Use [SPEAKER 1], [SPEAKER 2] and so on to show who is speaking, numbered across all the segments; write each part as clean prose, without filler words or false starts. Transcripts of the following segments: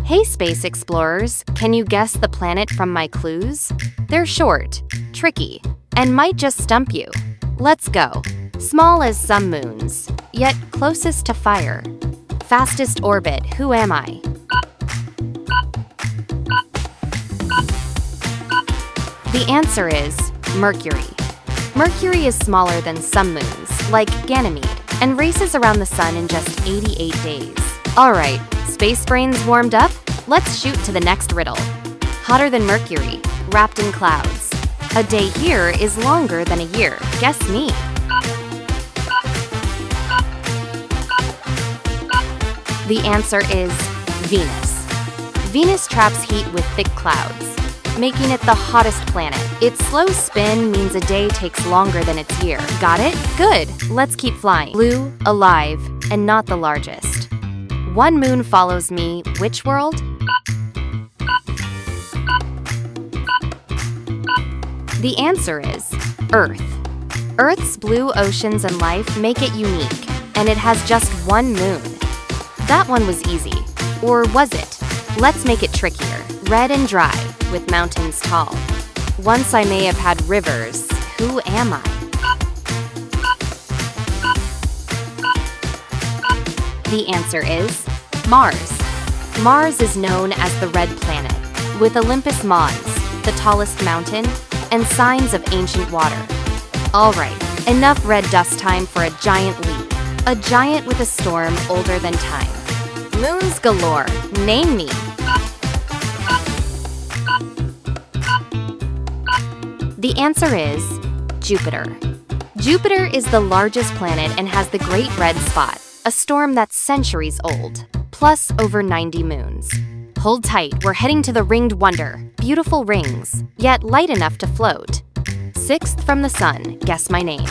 [SPEAKER 1] Hey space explorers, can you guess the planet from my clues? They're short, tricky, and might just stump you. Let's go. Small as some moons, yet closest to fire. Fastest orbit, who am I? The answer is Mercury. Mercury is smaller than some moons, like Ganymede, and races around the sun in just 88 days. Alright, space brains warmed up? Let's shoot to the next riddle. Hotter than Mercury, wrapped in clouds. A day here is longer than a year. Guess me. The answer is Venus. Venus traps heat with thick clouds, making it the hottest planet. Its slow spin means a day takes longer than its year. Got it? Good. Let's keep flying. Blue, alive, and not the largest. One moon follows me. Which world? The answer is Earth. Earth's blue oceans and life make it unique, and it has just one moon. That one was easy. Or was it? Let's make it trickier. Red and dry, with mountains tall. Once I may have had rivers. Who am I? The answer is Mars. Mars is known as the Red Planet, with Olympus Mons, the tallest mountain, and signs of ancient water. All right, enough red dust time for a giant leap. A giant with a storm older than time. Moons galore. Name me. The answer is Jupiter. Jupiter is the largest planet and has the Great Red Spot, a storm that's centuries old, plus over 90 moons. Hold tight, we're heading to the ringed wonder. Beautiful rings, yet light enough to float. Sixth from the sun, guess my name.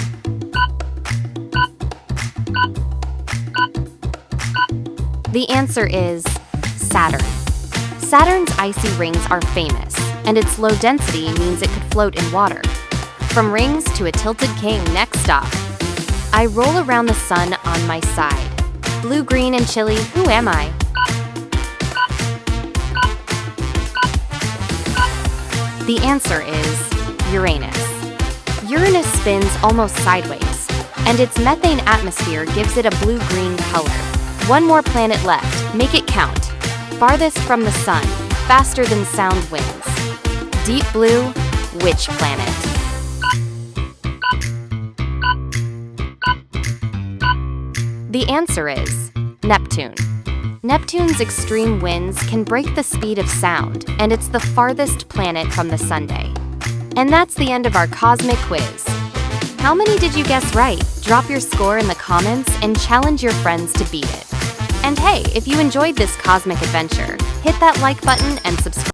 [SPEAKER 1] The answer is Saturn. Saturn's icy rings are famous, and its low density means it could float in water. From rings to a tilted king, next stop. I roll around the sun on my side. Blue, green, and chilly, who am I? The answer is Uranus. Uranus spins almost sideways, and its methane atmosphere gives it a blue-green color. One more planet left, make it count. Farthest from the sun, faster than sound winds. Deep blue, which planet? The answer is Neptune. Neptune's extreme winds can break the speed of sound, and it's the farthest planet from the Sunday. And that's the end of our cosmic quiz. How many did you guess right? Drop your score in the comments and challenge your friends to beat it. And hey, if you enjoyed this cosmic adventure, hit that like button and subscribe.